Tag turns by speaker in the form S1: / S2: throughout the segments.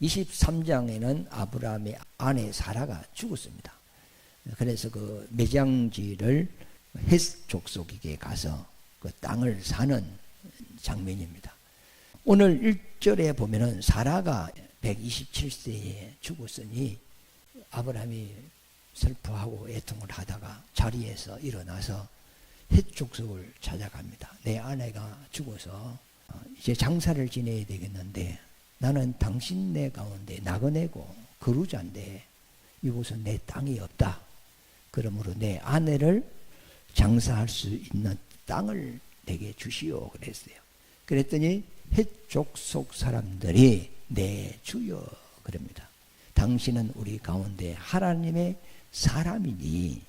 S1: 23장에는 아브라함의 아내 사라가 죽었습니다. 그래서 그 매장지를 헷 족속에게 가서 그 땅을 사는 장면입니다. 오늘 1절에 보면은 사라가 127세에 죽었으니 아브라함이 슬퍼하고 애통을 하다가 자리에서 일어나서 헷 족속을 찾아갑니다. 내 아내가 죽어서 이제 장사를 지내야 되겠는데 나는 당신네 가운데 나그네고 거루자인데 이곳은 내 땅이 없다. 그러므로 내 아내를 장사할 수 있는 땅을 내게 주시오 그랬어요. 그랬더니 헷 족속 사람들이 네 주여 그럽니다. 당신은 우리 가운데 하나님의 사람이니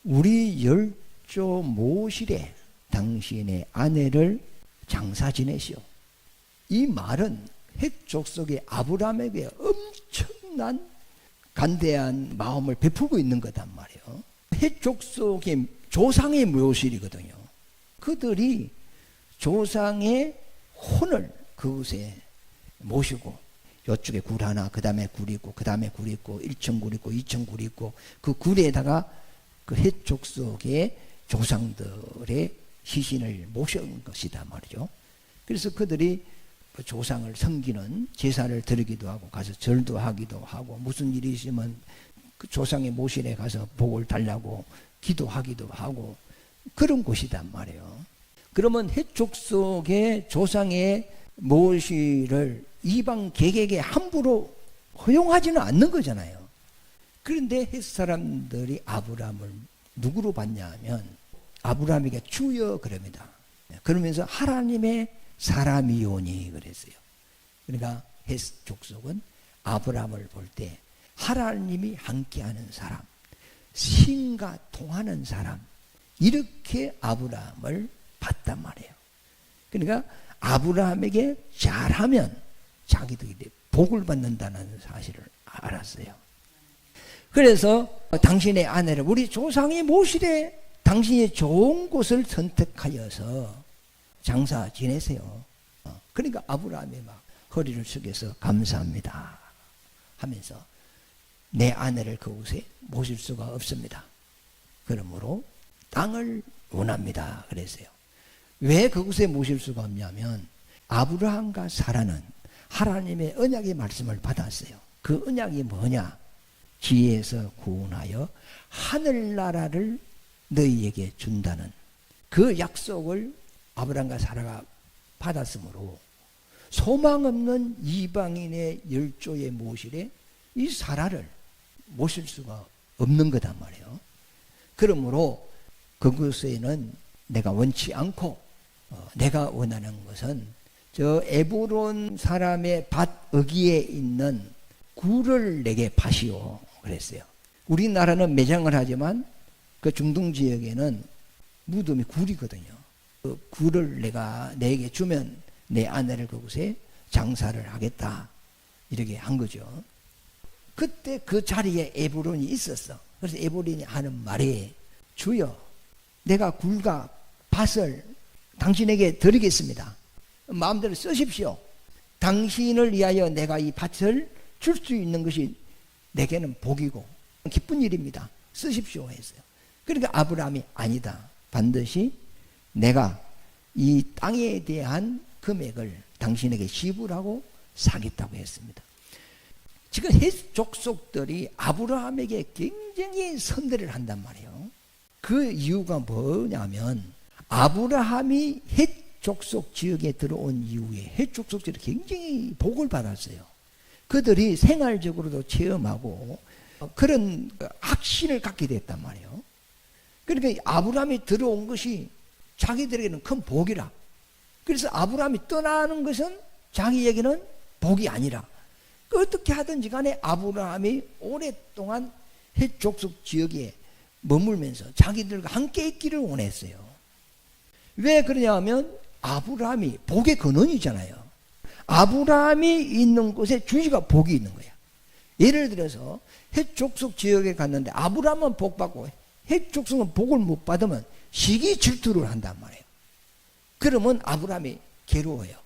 S1: 우리 열조 모실에 당신의 아내를 장사 지내시오. 이 말은 헷 족속의 아브라함에게 엄청난 간대한 마음을 베풀고 있는 거단 말이에요. 헷 족속의 조상의 묘실이거든요. 그들이 조상의 혼을 그곳에 모시고 이쪽에 굴 하나, 그 다음에 굴이 있고, 그 다음에 굴이 있고, 1층 굴이 있고, 2층 굴이 있고, 그 굴에다가 그 헷 족속의 조상들의 시신을 모셔온 것이다 말이죠. 그래서 그들이 그 조상을 섬기는 제사를 드리기도 하고 가서 절도 하기도 하고 무슨 일이 있으면 그 조상의 모실에 가서 복을 달라고 기도하기도 하고 그런 곳이단 말이에요. 그러면 헷 족속의 조상의 모실을 이방 객에게 함부로 허용하지는 않는 거잖아요. 그런데 헷 사람들이 아브라함을 누구로 봤냐 하면 아브라함에게 주여 그럽니다. 그러면서 하나님의 사람이오니 그랬어요. 그러니까 헷 족속은 아브라함을 볼 때 하나님이 함께하는 사람, 신과 통하는 사람 이렇게 아브라함을 봤단 말이에요. 그러니까 아브라함에게 잘하면 자기들이 복을 받는다는 사실을 알았어요. 그래서 당신의 아내를 우리 조상의 모실에 당신이 좋은 곳을 선택하여서 장사 지내세요. 그러니까 아브라함이 막 허리를 숙여서 감사합니다 하면서 내 아내를 그곳에 모실 수가 없습니다. 그러므로 땅을 원합니다 그랬어요. 왜 그곳에 모실 수가 없냐면 아브라함과 사라는 하나님의 언약의 말씀을 받았어요. 그 언약이 뭐냐? 지혜에서 구원하여 하늘나라를 너희에게 준다는 그 약속을 아브라함과 사라가 받았으므로 소망 없는 이방인의 열조의 모실에 이 사라를 모실 수가 없는 거단 말이에요. 그러므로 그곳에는 내가 원치 않고 내가 원하는 것은 저 에브론 사람의 밭 어귀에 있는 굴을 내게 파시오 그랬어요. 우리나라는 매장을 하지만 그 중동 지역에는 무덤이 굴이거든요. 그 굴을 내게 주면 내 아내를 그곳에 장사를 하겠다 이렇게 한 거죠. 그때 그 자리에 에브론이 있었어. 그래서 에브론이 하는 말이 주여 내가 굴과 밭을 당신에게 드리겠습니다. 마음대로 쓰십시오. 당신을 위하여 내가 이 밭을 줄 수 있는 것이 내게는 복이고 기쁜 일입니다. 쓰십시오 했어요. 그러니까 아브라함이 아니다. 반드시 내가 이 땅에 대한 금액을 당신에게 지불하고 사겠다고 했습니다. 지금 헷 족속들이 아브라함에게 굉장히 선대를 한단 말이에요. 그 이유가 뭐냐면 아브라함이 헷 족속 지역에 들어온 이후에 헷 족속들이 굉장히 복을 받았어요. 그들이 생활적으로도 체험하고 그런 확신을 갖게 됐단 말이에요. 그러니까 아브라함이 들어온 것이 자기들에게는 큰 복이라. 그래서 아브라함이 떠나는 것은 자기에게는 복이 아니라 어떻게 하든지 간에 아브라함이 오랫동안 헷 족속 지역에 머물면서 자기들과 함께 있기를 원했어요. 왜 그러냐면 아브라함이 복의 근원이잖아요. 아브라함이 있는 곳에 주위가 복이 있는 거야. 예를 들어서 헷 족속 지역에 갔는데 아브라함은 복 받고 헷 족속은 복을 못 받으면 시기 질투를 한단 말이에요. 그러면 아브라함이 괴로워요.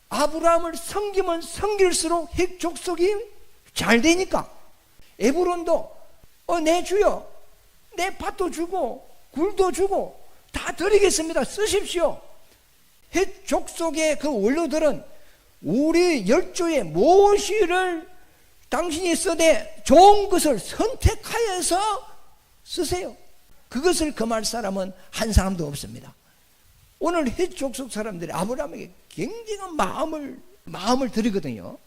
S1: 아브라함을 섬기면 섬길수록 핵 족속이 잘 되니까. 에브론도 내 주여, 내 밭도 주고 굴도 주고 다 드리겠습니다. 쓰십시오. 핵 족속의 그 원로들은 우리 열조의 무엇을 당신이 쓰되 좋은 것을 선택하여서 쓰세요. 그것을 금할 사람은 한 사람도 없습니다. 오늘 헷 족속 사람들이 아브라함에게 굉장한 마음을 드리거든요.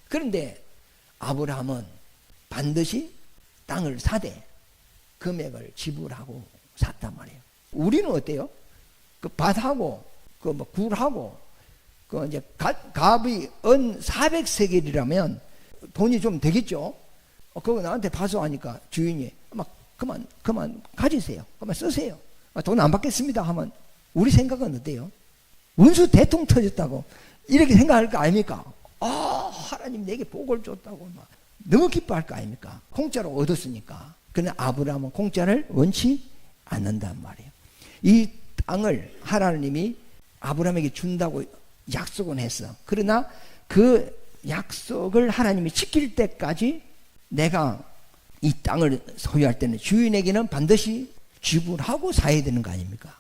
S1: 그런데 아브라함은 반드시 땅을 사되 금액을 지불하고 샀단 말이에요. 우리는 어때요? 그 밭하고 그 뭐 굴하고 그 이제 갑이 은 400세겔이라면 돈이 좀 되겠죠. 그거 나한테 파소하니까 주인이 막 그만 가지세요. 그만 쓰세요. 돈 안 받겠습니다 하면 우리 생각은 어때요? 운수 대통 터졌다고 이렇게 생각할 거 아닙니까? 하나님 내게 복을 줬다고 막 너무 기뻐할 거 아닙니까? 공짜로 얻었으니까. 그러나 아브라함은 공짜를 원치 않는단 말이에요. 이 땅을 하나님이 아브라함에게 준다고 약속은 했어. 그러나 그 약속을 하나님이 지킬 때까지 내가 이 땅을 소유할 때는 주인에게는 반드시 지불하고 사야 되는 거 아닙니까?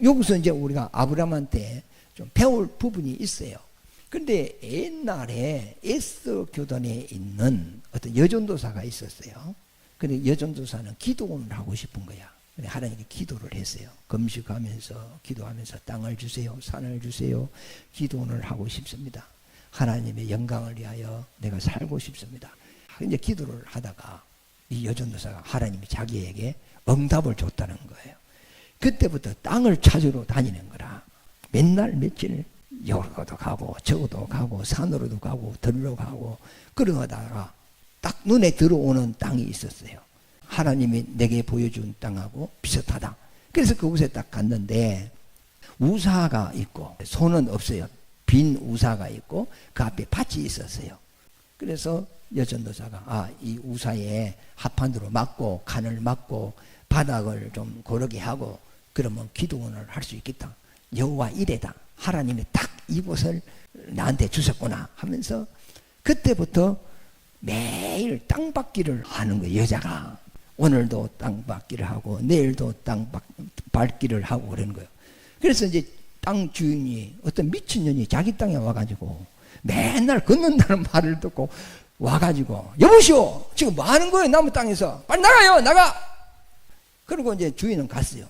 S1: 여기서 이제 우리가 아브라함한테 좀 배울 부분이 있어요. 근데 옛날에 에스더 교단에 있는 어떤 여전도사가 있었어요. 근데 여전도사는 기도원을 하고 싶은 거야. 근데 하나님께 기도를 했어요. 금식하면서 기도하면서 땅을 주세요, 산을 주세요. 기도원을 하고 싶습니다. 하나님의 영광을 위하여 내가 살고 싶습니다. 이제 기도를 하다가 이 여전도사가 하나님이 자기에게 응답을 줬다는 거예요. 그때부터 땅을 찾으러 다니는 거라. 맨날 며칠 여기도 가고 저기도 가고 산으로도 가고 들로 가고 그러다가 딱 눈에 들어오는 땅이 있었어요. 하나님이 내게 보여준 땅하고 비슷하다. 그래서 그곳에 딱 갔는데 우사가 있고 소는 없어요. 빈 우사가 있고 그 앞에 밭이 있었어요. 그래서 여전도사가 이 우사에 합판으로 막고 칸을 막고 바닥을 좀 고르게 하고 그러면 기도원을 할 수 있겠다. 여호와 이레다. 하나님이 딱 이곳을 나한테 주셨구나 하면서 그때부터 매일 땅밟기를 하는 거예요. 여자가 오늘도 땅밟기를 하고 내일도 땅밟기를 하고 그러는 거예요. 그래서 이제 땅 주인이 어떤 미친년이 자기 땅에 와가지고 맨날 걷는다는 말을 듣고 와가지고 여보시오 지금 뭐 하는 거예요? 나무 땅에서 빨리 나가요 나가. 그리고 이제 주인은 갔어요.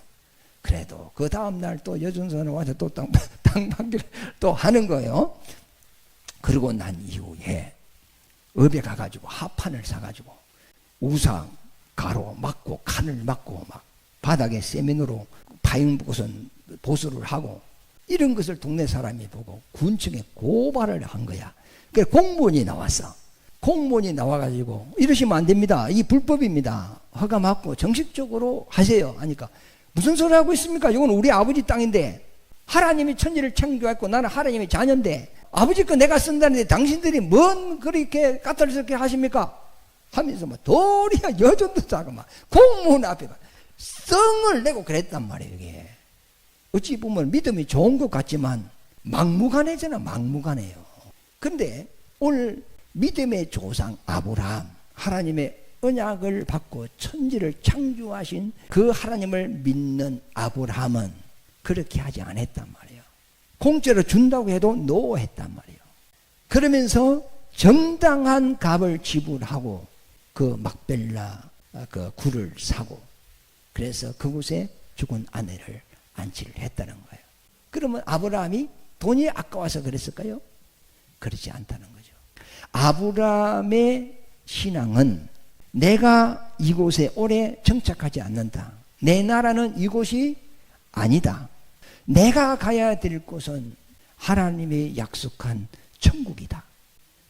S1: 그래도 그 다음날 또 여전선에 와서 또 땅밟기를 또 하는 거예요. 그러고 난 이후에 업에 가가지고 합판을 사가지고 우사 가로 막고 칸을 막고 막 바닥에 세면으로 파잉붓은 보수를 하고 이런 것을 동네 사람이 보고 군청에 고발을 한 거야. 그래서 공무원이 나왔어. 공무원이 나와가지고 이러시면 안 됩니다. 이 불법입니다. 허가 맞고 정식적으로 하세요. 하니까 무슨 소리 하고 있습니까? 이건 우리 아버지 땅인데 하나님이 천지를 창조했고 나는 하나님의 자녀인데 아버지 거 내가 쓴다는데 당신들이 뭔 그렇게 까탈스럽게 하십니까? 하면서 막 도리야 여전도사가 막 공무원 앞에 막 성을 내고 그랬단 말이에요. 이게 어찌 보면 믿음이 좋은 것 같지만 막무가내잖아. 막무가내요. 근데 오늘 믿음의 조상 아브라함 하나님의 언약을 받고 천지를 창조하신 그 하나님을 믿는 아브라함은 그렇게 하지 않았단 말이에요. 공짜로 준다고 해도 노했단 말이에요. 그러면서 정당한 값을 지불하고 그 막벨라 그 굴을 사고 그래서 그곳에 죽은 아내를 안치를 했다는 거예요. 그러면 아브라함이 돈이 아까워서 그랬을까요? 그렇지 않다는 거죠. 아브라함의 신앙은 내가 이곳에 오래 정착하지 않는다. 내 나라는 이곳이 아니다. 내가 가야 될 곳은 하나님이 약속한 천국이다.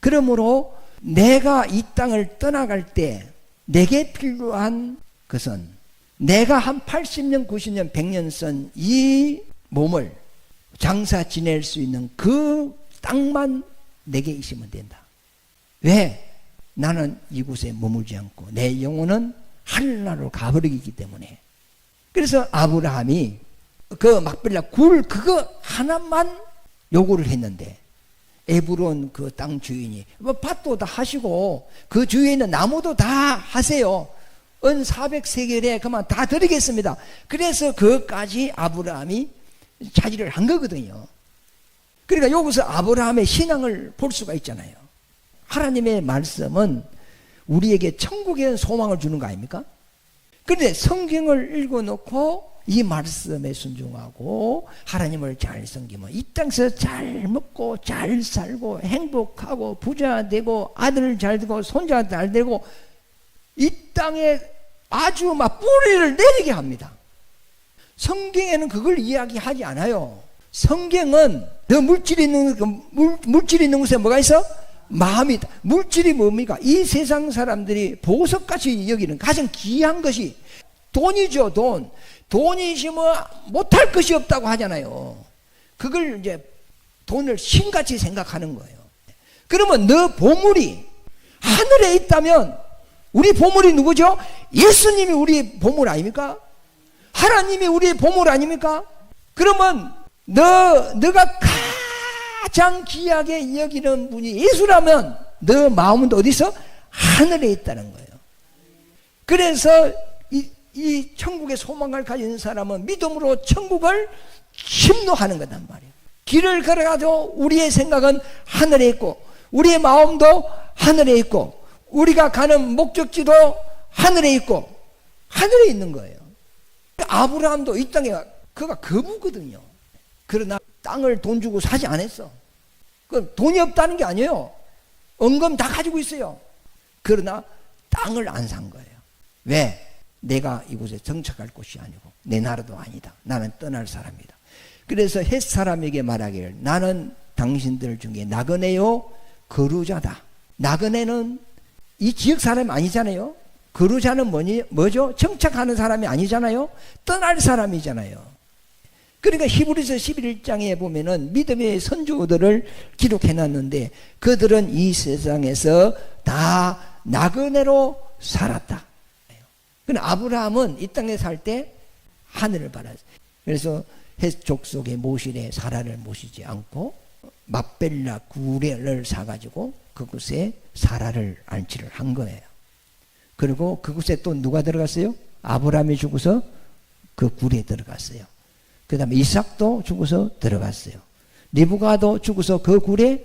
S1: 그러므로 내가 이 땅을 떠나갈 때 내게 필요한 것은 내가 한 80년, 90년, 100년 쓴 이 몸을 장사 지낼 수 있는 그 땅만 내게 있으면 된다. 왜? 나는 이곳에 머물지 않고 내 영혼은 하늘나라로 가버리기 때문에. 그래서 아브라함이 그 막벨라 굴 그거 하나만 요구를 했는데 에브론 그 땅 주인이 뭐 밭도 다 하시고 그 주위에 있는 나무도 다 하세요. 은 400세겔에 그만 다 드리겠습니다. 그래서 그것까지 아브라함이 차지를 한 거거든요. 그러니까 여기서 아브라함의 신앙을 볼 수가 있잖아요. 하나님의 말씀은 우리에게 천국의 소망을 주는 거 아닙니까? 그런데 성경을 읽어놓고 이 말씀에 순종하고 하나님을 잘 섬기면 이 땅에서 잘 먹고 잘 살고 행복하고 부자 되고 아들 잘 되고 손자 잘 되고 이 땅에 아주 막 뿌리를 내리게 합니다. 성경에는 그걸 이야기하지 않아요. 성경은 너 물질이 있는 곳에 뭐가 있어? 마음이 있다. 물질이 뭡니까? 이 세상 사람들이 보석같이 여기는 가장 귀한 것이 돈이죠. 돈이지 뭐 못할 것이 없다고 하잖아요. 그걸 이제 돈을 신같이 생각하는 거예요. 그러면 너 보물이 하늘에 있다면 우리 보물이 누구죠? 예수님이 우리 보물 아닙니까? 하나님이 우리의 보물 아닙니까? 그러면 너가 가장 귀하게 여기는 분이 예수라면 너 마음은 어디 있어? 하늘에 있다는 거예요. 그래서 이 천국의 소망을 가진 사람은 믿음으로 천국을 침노하는 거단 말이에요. 길을 걸어가도 우리의 생각은 하늘에 있고 우리의 마음도 하늘에 있고 우리가 가는 목적지도 하늘에 있고 하늘에 있는 거예요. 아브라함도 이 땅에 그가 거부거든요. 그러나 땅을 돈 주고 사지 않았어. 그 돈이 없다는 게 아니에요. 은금 다 가지고 있어요. 그러나 땅을 안 산 거예요. 왜? 내가 이곳에 정착할 곳이 아니고 내 나라도 아니다. 나는 떠날 사람이다. 그래서 헷 사람에게 말하기를 나는 당신들 중에 나그네요 거루자다. 나그네는 이 지역 사람이 아니잖아요. 거루자는 뭐죠? 정착하는 사람이 아니잖아요. 떠날 사람이잖아요. 그러니까 히브리서 11장에 보면은 믿음의 선조들을 기록해놨는데 그들은 이 세상에서 다 나그네로 살았다. 그러나 아브라함은 이 땅에 살 때 하늘을 바랐어요. 그래서 헷 족속의 모실에 사라를 모시지 않고 막벨라 구레를 사가지고 그곳에 사라를 안치를 한 거예요. 그리고 그곳에 또 누가 들어갔어요? 아브라함이 죽어서 그 굴에 들어갔어요. 그 다음에 이삭도 죽어서 들어갔어요. 리브가도 죽어서 그 굴에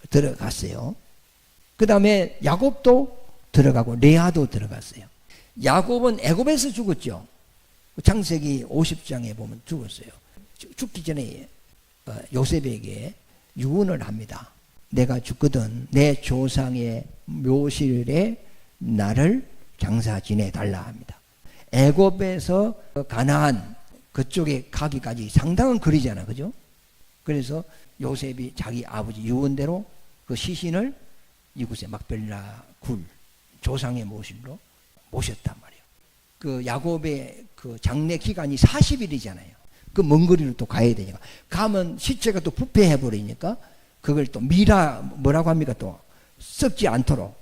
S1: 들어갔어요. 그 다음에 야곱도 들어가고 레아도 들어갔어요. 야곱은 애굽에서 죽었죠. 창세기 50장에 보면 죽었어요. 죽기 전에 요셉에게 유언을 합니다. 내가 죽거든 내 조상의 묘실에 나를 장사 지내달라 합니다. 애굽에서 가나안 그쪽에 가기까지 상당한 거리잖아, 그죠? 그래서 요셉이 자기 아버지 유언대로 그 시신을 이곳에 막벨라 굴 조상의 묘실로 모셨단 말이에요. 그 야곱의 그 장례 기간이 40일이잖아요. 그 먼 거리로 또 가야 되니까 가면 시체가 또 부패해 버리니까 그걸 또 뭐라고 합니까? 또 썩지 않도록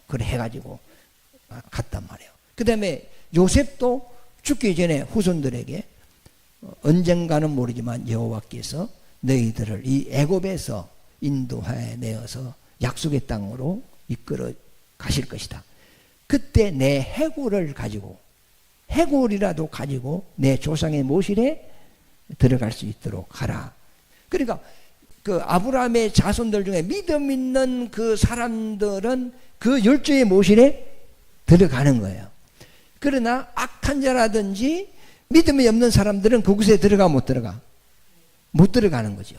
S1: 그래 해가지고 갔단 말이에요. 그 다음에 요셉도 죽기 전에 후손들에게 언젠가는 모르지만 여호와께서 너희들을 이 애굽에서 인도하여 내어서 약속의 땅으로 이끌어 가실 것이다. 그때 내 해골이라도 가지고 내 조상의 모실에 들어갈 수 있도록 하라. 그러니까 그 아브라함의 자손들 중에 믿음 있는 그 사람들은 그 열조의 모실에 들어가는 거예요. 그러나 악한 자라든지 믿음이 없는 사람들은 그곳에 들어가 못 들어가? 못 들어가는 거죠.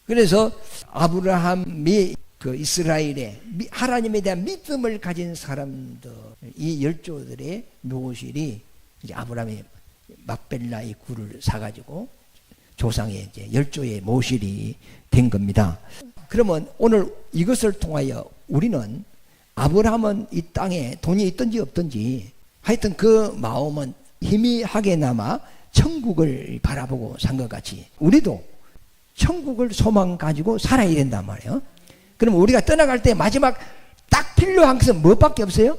S1: 그래서 아브라함이 그 이스라엘의 하나님에 대한 믿음을 가진 사람들, 이 열조들의 묘실이 이제 아브라함이 막벨라의 굴을 사가지고 조상의 이제 열조의 모실이 된 겁니다. 그러면 오늘 이것을 통하여 우리는 아브라함은 이 땅에 돈이 있든지 없든지 하여튼 그 마음은 희미하게나마 천국을 바라보고 산 것 같이 우리도 천국을 소망 가지고 살아야 된단 말이에요. 그럼 우리가 떠나갈 때 마지막 딱 필요한 것은 뭐밖에 없어요?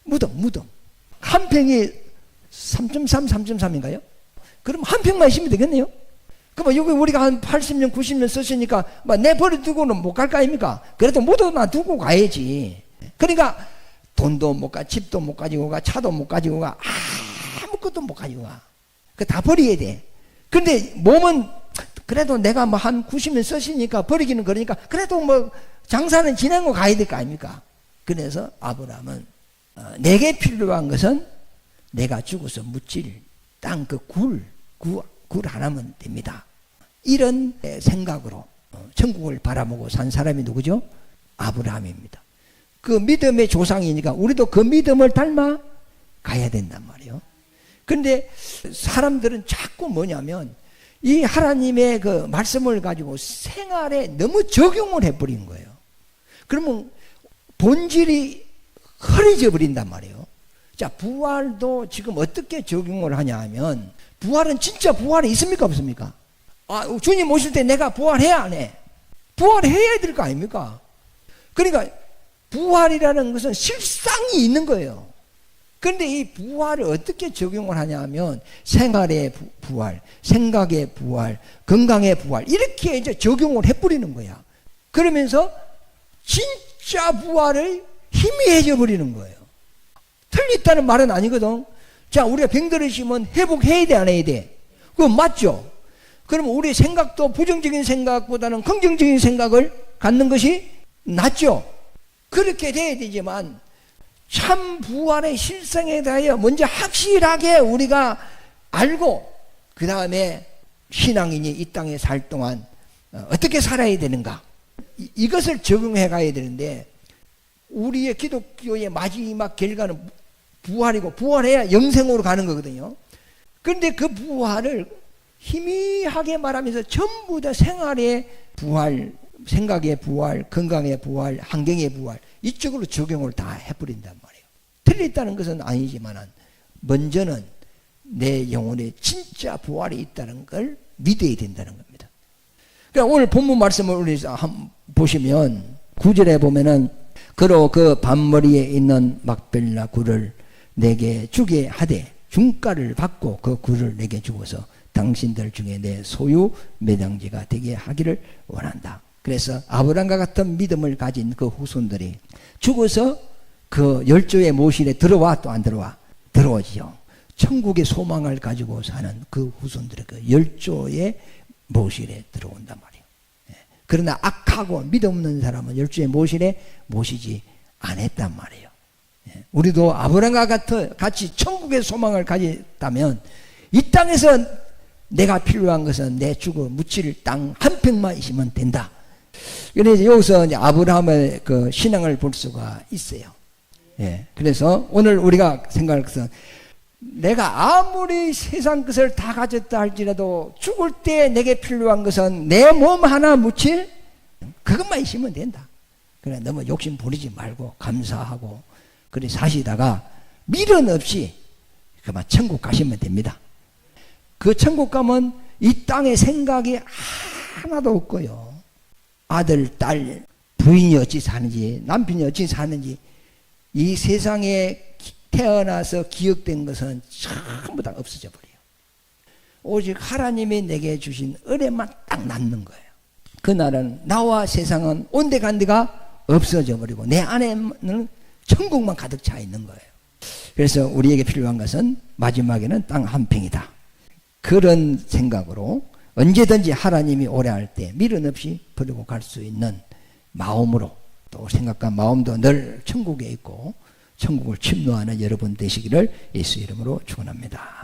S1: 무덤. 한 평이 3.3, 3.3인가요? 그럼 한 평만 있으면 되겠네요. 그러면 여기 우리가 한 80년, 90년 썼으니까 내 버려두고는 못 갈 거 아닙니까? 그래도 모두만 두고 가야지. 그러니까 돈도 못 가, 집도 못 가지고 가, 차도 못 가지고 가, 아무것도 못 가지고 가. 그 다 버려야 돼. 근데 몸은 그래도 내가 뭐 한 90년 썼으니까 버리기는 그러니까 그래도 뭐 장사는 지내고 가야 될 거 아닙니까? 그래서 아브라함은 내게 필요한 것은 내가 죽어서 묻힐 땅 그 굴 하나면 됩니다. 이런 생각으로 천국을 바라보고 산 사람이 누구죠? 아브라함입니다. 그 믿음의 조상이니까 우리도 그 믿음을 닮아 가야 된단 말이에요. 그런데 사람들은 자꾸 뭐냐면 이 하나님의 그 말씀을 가지고 생활에 너무 적용을 해버린 거예요. 그러면 본질이 흐려져 버린단 말이에요. 자, 부활도 지금 어떻게 적용을 하냐 하면 부활은 진짜 부활이 있습니까 없습니까? 주님 오실 때 내가 부활해야 안 해? 부활해야 될 거 아닙니까? 그러니까 부활이라는 것은 실상이 있는 거예요. 그런데 이 부활을 어떻게 적용을 하냐 하면 생활의 부활, 생각의 부활, 건강의 부활 이렇게 이제 적용을 해버리는 거야. 그러면서 진짜 부활을 희미해져 버리는 거예요. 틀렸다는 말은 아니거든. 자, 우리가 병들으시면 회복해야 돼, 안 해야 돼? 그건 맞죠? 그러면 우리 생각도 부정적인 생각보다는 긍정적인 생각을 갖는 것이 낫죠? 그렇게 돼야 되지만 참 부활의 실상에 대하여 먼저 확실하게 우리가 알고 그 다음에 신앙인이 이 땅에 살 동안 어떻게 살아야 되는가 이것을 적용해 가야 되는데 우리의 기독교의 마지막 결과는 부활이고 부활해야 영생으로 가는 거거든요. 그런데 그 부활을 희미하게 말하면서 전부 다 생활의 부활, 생각의 부활, 건강의 부활, 환경의 부활 이쪽으로 적용을 다 해버린단 말이에요. 틀렸다는 것은 아니지만 먼저는 내 영혼에 진짜 부활이 있다는 걸 믿어야 된다는 겁니다. 그러니까 오늘 본문 말씀을 우리 한번 보시면 9절에 보면은 그로 그 반머리에 있는 막벨라 굴을 내게 주게 하되 중가를 받고 그 굴을 내게 주어서 당신들 중에 내 소유 매장지가 되게 하기를 원한다. 그래서 아브라함과 같은 믿음을 가진 그 후손들이 죽어서 그 열조의 모실에 들어와 또 안 들어와? 들어오지요. 천국의 소망을 가지고 사는 그 후손들의 그 열조의 모실에 들어온단 말이에요. 그러나 악하고 믿음 없는 사람은 열조의 모실에 모시지 않았단 말이에요. 우리도 아브라함과 같이 천국의 소망을 가졌다면 이 땅에서 내가 필요한 것은 내 죽어 묻힐 땅 한 평만 있으면 된다. 그래서 여기서 이제 아브라함의 그 신앙을 볼 수가 있어요. 그래서 오늘 우리가 생각할 것은 내가 아무리 세상 것을 다 가졌다 할지라도 죽을 때 내게 필요한 것은 내 몸 하나 묻힐 그것만 있으면 된다. 그래 너무 욕심 부리지 말고 감사하고 그래 사시다가 미련 없이 그만 천국 가시면 됩니다. 그 천국 가면 이 땅에 생각이 하나도 없고요. 아들, 딸, 부인이 어찌 사는지 남편이 어찌 사는지 이 세상에 태어나서 기억된 것은 전부 다 없어져 버려요. 오직 하나님이 내게 주신 은혜만 딱 남는 거예요. 그날은 나와 세상은 온데간데가 없어져 버리고 내 안에는 천국만 가득 차 있는 거예요. 그래서 우리에게 필요한 것은 마지막에는 땅 한 평이다. 그런 생각으로 언제든지 하나님이 오래 할 때 미련 없이 버리고 갈 수 있는 마음으로 또 생각과 마음도 늘 천국에 있고 천국을 침노하는 여러분 되시기를 예수 이름으로 축원합니다.